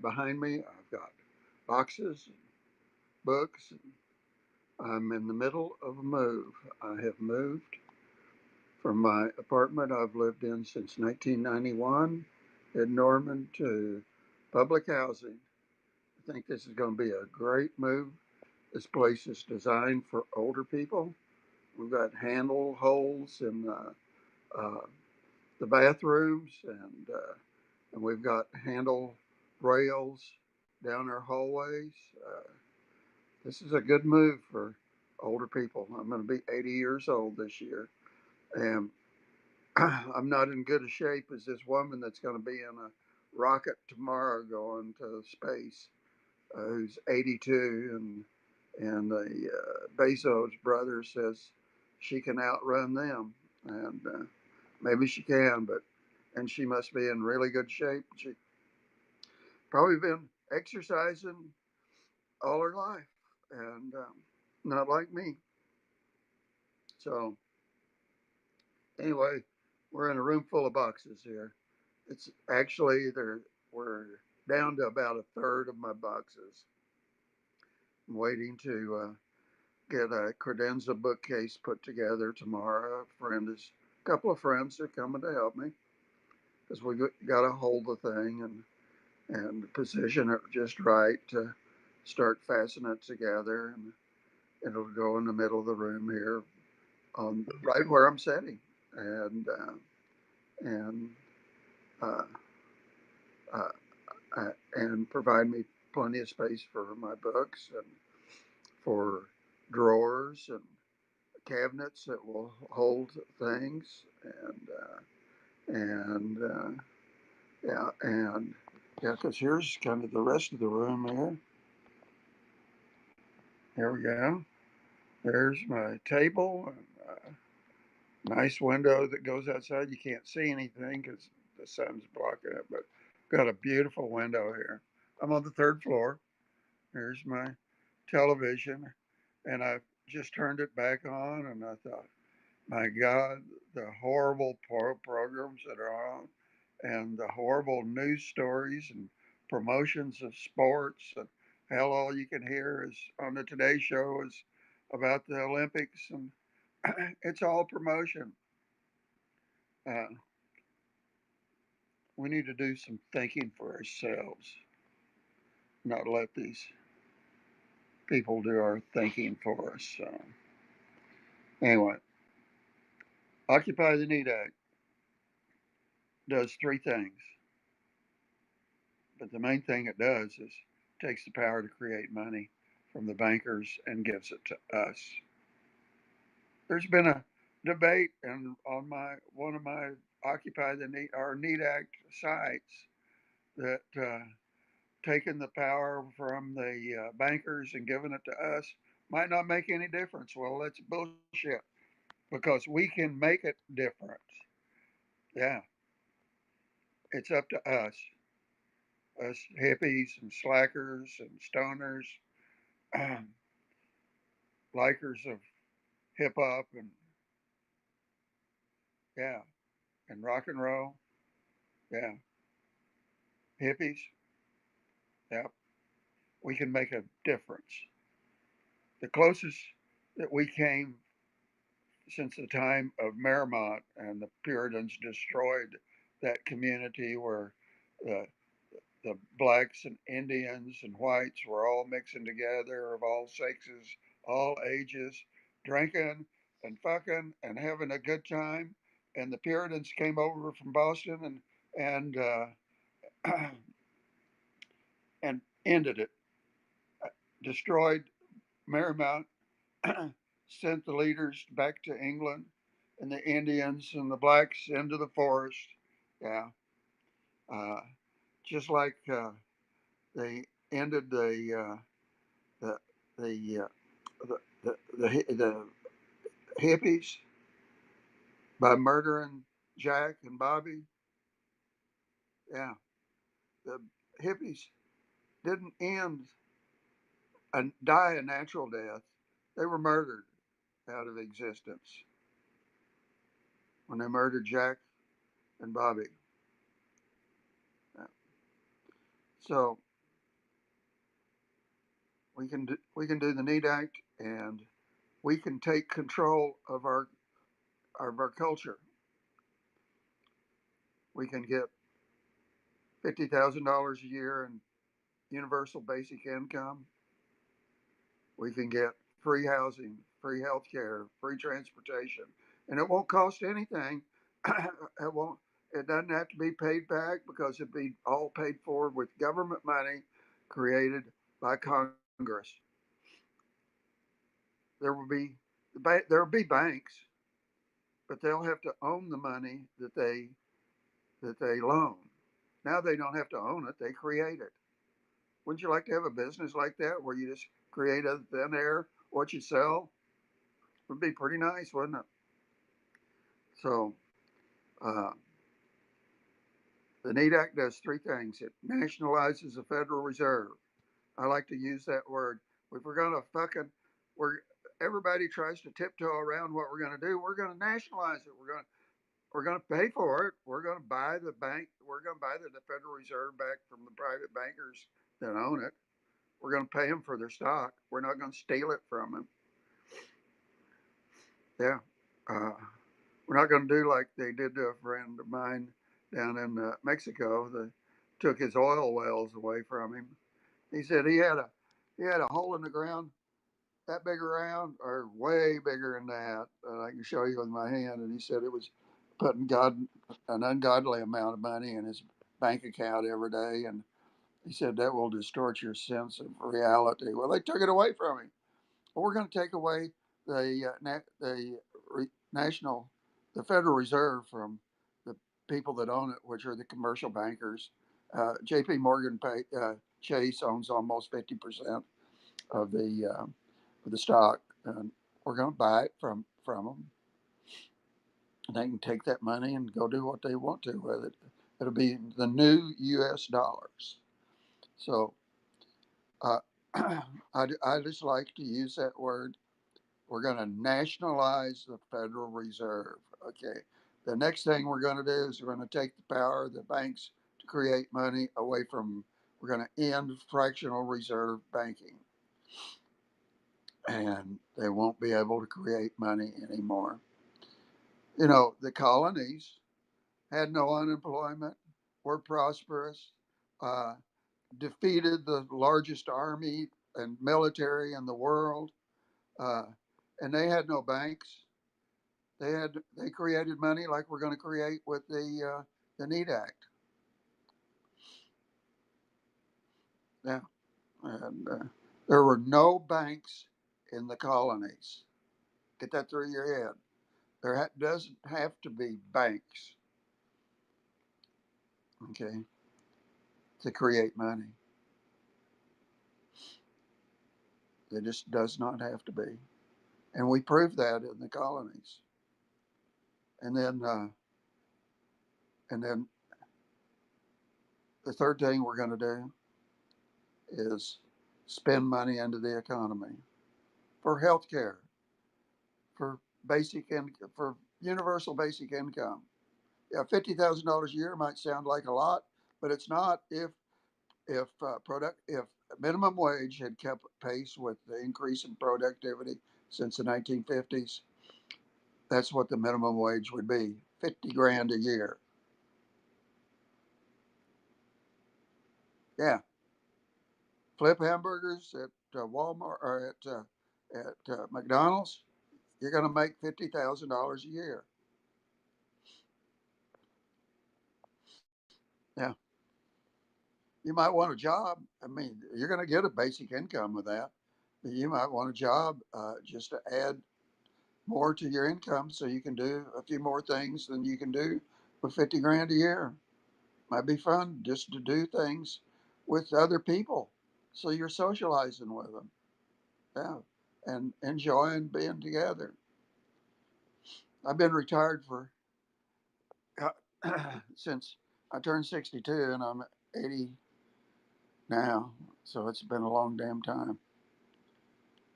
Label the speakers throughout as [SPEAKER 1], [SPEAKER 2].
[SPEAKER 1] behind me, I've got boxes, books. I'm in the middle of a move. I have moved from my apartment I've lived in since 1991 in Norman to public housing. I think this is going to be a great move. This place is designed for older people. We've got handle holes in uh, the bathrooms, and we've got handle rails down our hallways. This is a good move for older people. I'm going to be 80 years old this year, and I'm not in good a shape as this woman that's going to be in a rocket tomorrow going to space, who's 82, and the Bezos brother says she can outrun them, and maybe she can, but and she must be in really good shape. She probably been exercising all her life, and not like me. So anyway, we're in a room full of boxes here. It's actually there. We're down to about a third of my boxes. I'm waiting to get a credenza bookcase put together tomorrow. A couple of friends are coming to help me because we got to hold the thing and position it just right to start fastening it together, and it'll go in the middle of the room here on right where I'm sitting, and uh, uh, and provide me plenty of space for my books and for drawers and cabinets that will hold things, and yeah, and yeah, because here's kind of the rest of the room here. Here we go. There's my table, and nice window that goes outside. You can't see anything because the sun's blocking it, but got a beautiful window here. I'm on the third floor. Here's my television, and I just turned it back on, and I thought, my God, the horrible programs that are on, and the horrible news stories and promotions of sports, and hell, all you can hear is on the Today Show is about the Olympics, and it's all promotion. Uh, we need to do some thinking for ourselves, not let these people do our thinking for us. So, anyway, Occupy the Need Act does three things, but the main thing it does is takes the power to create money from the bankers and gives it to us. There's been a debate and on my one of my Occupy the Need or Need Act sites that taking the power from the bankers and giving it to us might not make any difference. Well, that's bullshit because we can make it different. Yeah, it's up to us hippies and slackers and stoners, likers of hip hop and yeah, and rock and roll. Yeah, hippies. Yeah, we can make a difference. The closest that we came since the time of Merrimont and the Puritans destroyed that community where the the blacks and Indians and whites were all mixing together of all sexes, all ages, drinking and fucking and having a good time. And the Puritans came over from Boston and and ended it, destroyed Merrimount, sent the leaders back to England, and the Indians and the blacks into the forest. Yeah, uh, just like they ended the the, the hippies by murdering Jack and Bobby. Yeah, the hippies didn't end and die a natural death. They were murdered out of existence when they murdered Jack and Bobby. Yeah. So we can do the Need Act, and we can take control of our culture. We can get $50,000 a year in universal basic income. We can get free housing, free health care, free transportation, and it won't cost anything. it won't. It doesn't have to be paid back because it'd be all paid for with government money created by Congress. There will be banks, but they'll have to own the money that they loan. Now they don't have to own it; they create it. Wouldn't you like to have a business like that where you just create out of thin air what you sell? Would be pretty nice, wouldn't it? So uh, the NEAT Act does three things. It nationalizes the Federal Reserve. I like to use that word. If we're gonna fucking, we're everybody tries to tiptoe around what we're gonna do. We're gonna nationalize it. We're gonna pay for it. We're gonna buy the bank. We're gonna buy the Federal Reserve back from the private bankers that own it. We're gonna pay them for their stock. We're not gonna steal it from them. Yeah. Uh, we're not going to do like they did to a friend of mine down in Mexico. They took his oil wells away from him. He said he had a hole in the ground that big around, or way bigger than that. I can show you with my hand. And he said it was putting God an ungodly amount of money in his bank account every day. And he said that will distort your sense of reality. Well, they took it away from him. Well, we're going to take away the national, the Federal Reserve from the people that own it, which are the commercial bankers. J.P. Morgan Chase owns almost 50% of the stock, and we're going to buy it from them. And they can take that money and go do what they want to with it. It'll be the new U.S. dollars. So uh, I just like to use that word. We're going to nationalize the Federal Reserve. Okay. The next thing we're going to do is we're going to take the power of the banks to create money away from. We're going to end fractional reserve banking, and they won't be able to create money anymore. The colonies had no unemployment, were prosperous, uh, defeated the largest army and military in the world, uh, and they had no banks. They created money like we're going to create with the NEAT Act. Yeah, and there were no banks in the colonies. Get that through your head. Doesn't have to be banks, okay, to create money. It just does not have to be, and we proved that in the colonies. And then, and then the third thing we're going to do is spend money into the economy for health care, for for universal basic income. Yeah, $50,000 a year might sound like a lot, but it's not if minimum wage had kept pace with the increase in productivity since the 1950s. That's what the minimum wage would be: 50 grand a year. Yeah, flip hamburgers at Walmart or at McDonald's. You're going to make $50,000 a year. Yeah, you might want a job. I mean, you're going to get a basic income with that. But you might want a job just to add more to your income so you can do a few more things than you can do with 50 grand a year. Might be fun just to do things with other people. So you're socializing with them. Yeah. And enjoying being together. I've been retired for since I turned 62 and I'm 80 now. So it's been a long damn time.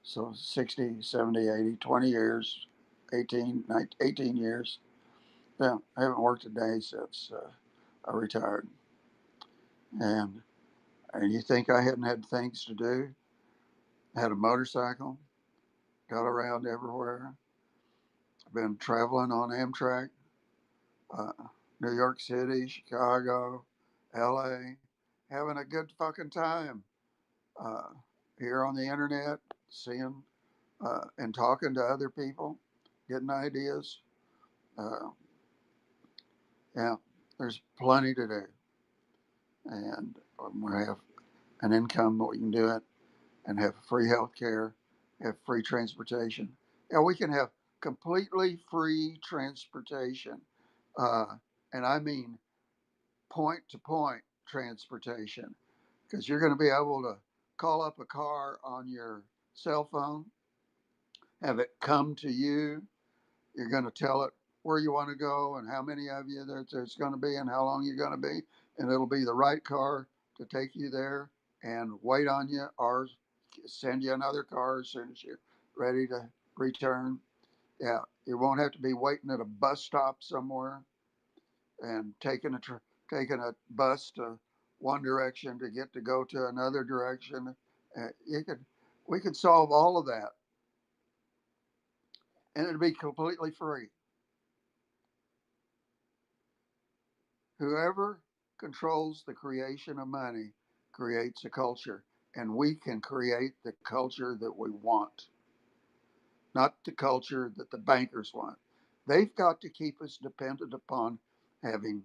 [SPEAKER 1] So 60, 70, 80, 20 years, 18, 19, 18 years. Yeah, I haven't worked a day since I retired. And you think I hadn't had things to do? Had a motorcycle, got around everywhere. Been traveling on Amtrak, uh, New York City, Chicago, LA, having a good fucking time. Uh, Here on the internet, seeing and talking to other people, getting ideas. Uh, yeah, there's plenty to do. And we have an income that we can do it and have free health care, have free transportation. Yeah, we can have completely free transportation. Uh, and I mean point to point transportation because you're going to be able to call up a car on your cell phone, have it come to you. You're going to tell it where you want to go and how many of you there's going to be and how long you're going to be. And it'll be the right car to take you there and wait on you or send you another car as soon as you're ready to return. Yeah, you won't have to be waiting at a bus stop somewhere and taking a bus to one direction to get to go to another direction. You could we could solve all of that, and it'd be completely free. Whoever controls the creation of money creates a culture, and we can create the culture that we want, not the culture that the bankers want. They've got to keep us dependent upon having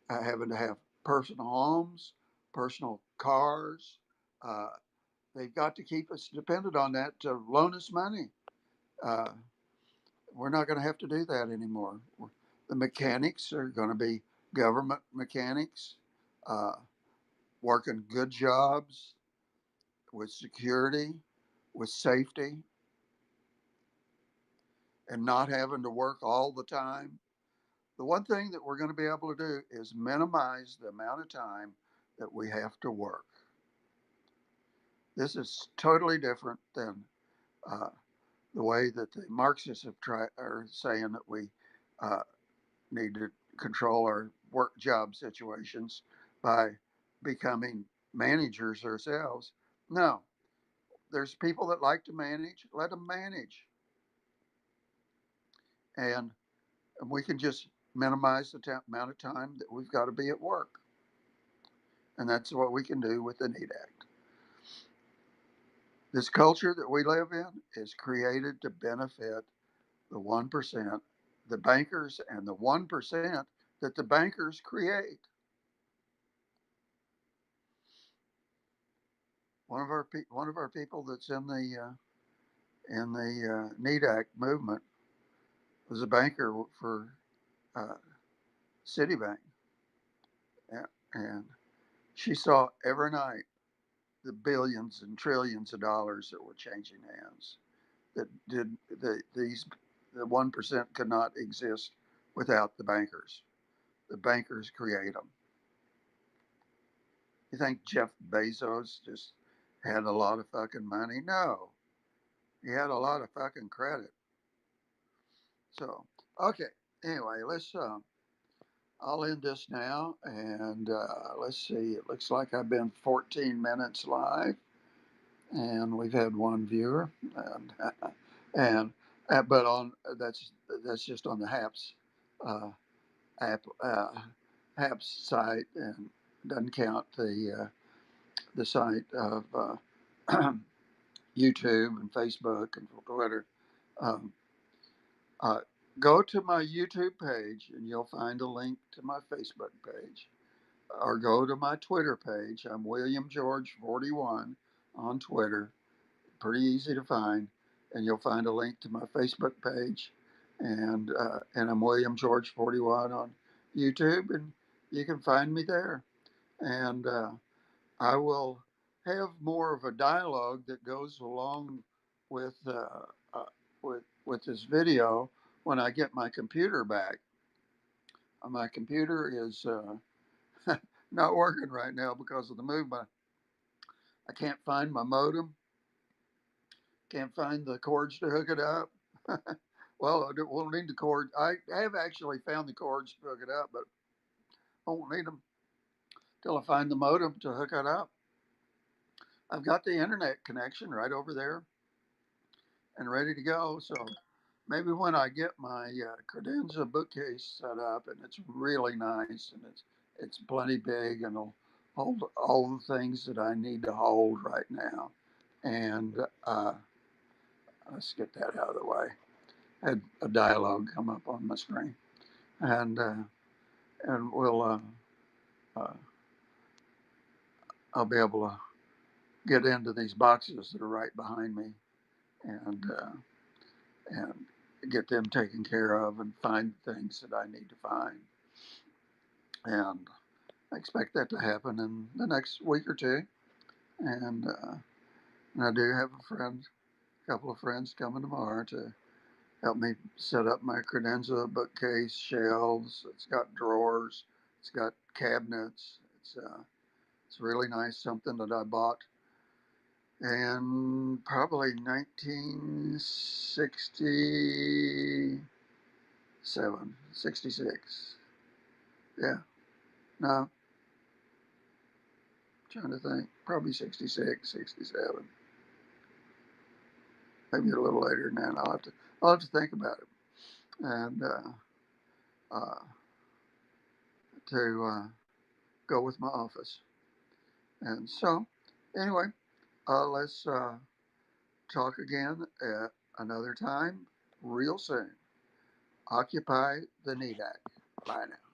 [SPEAKER 1] having to have personal homes, personal cars. Uh, they've got to keep us dependent on that to loan us money. Uh, we're not going to have to do that anymore. The mechanics are going to be government mechanics, uh, working good jobs with security, with safety, and not having to work all the time. The one thing that we're going to be able to do is minimize the amount of time that we have to work. This is totally different than uh, the way that the Marxists are saying that we uh, need to control our work job situations by becoming managers ourselves. No, there's people that like to manage. Let them manage, and we can just minimize the amount of time that we've got to be at work, and that's what we can do with the Need Act. This culture that we live in is created to benefit the 1%, the bankers, and the 1% that the bankers create. One of our people that's in the Need Act movement was a banker for uh, Citibank, and she saw every night the billions and trillions of dollars that were changing hands. That did these the 1% could not exist without the bankers. The bankers create them. You think Jeff Bezos just had a lot of fucking money? No, he had a lot of fucking credit. So, okay. Anyway, let's. I'll end this now, and let's see. It looks like I've been 14 minutes live, and we've had one viewer, and and but on that's just on the HAPS uh, app HAPS site, and doesn't count the site of YouTube and Facebook and Twitter. Um, uh, Go to my YouTube page and you'll find a link to my Facebook page, or go to my Twitter page. I'm William George 41 on Twitter. Pretty easy to find, and you'll find a link to my Facebook page, and I'm William George 41 on YouTube, and you can find me there. And I will have more of a dialogue that goes along with uh, with this video when I get my computer back. My computer is not working right now because of the movement. I can't find my modem. Can't find the cords to hook it up. Well, I won't need the cord. I have actually found the cords to hook it up, but I won't need them till I find the modem to hook it up. I've got the internet connection right over there and ready to go. So maybe when I get my credenza bookcase set up, and it's really nice, and it's plenty big, and it'll hold all the things that I need to hold right now. And let's get that out of the way. I had a dialogue come up on my screen, and we'll uh, I'll be able to get into these boxes that are right behind me, and and get them taken care of and find things that I need to find. And I expect that to happen in the next week or two. And I do have a couple of friends coming tomorrow to help me set up my credenza bookcase shelves. It's got drawers. It's got cabinets. It's really nice. Something that I bought in probably 1967, 66. Yeah. No, trying to think. Probably 66, 67. Maybe a little later than that. I'll have to think about it and uh, to go with my office. And so, anyway, let's talk again at another time real soon. Occupy the NEDAC. Bye now.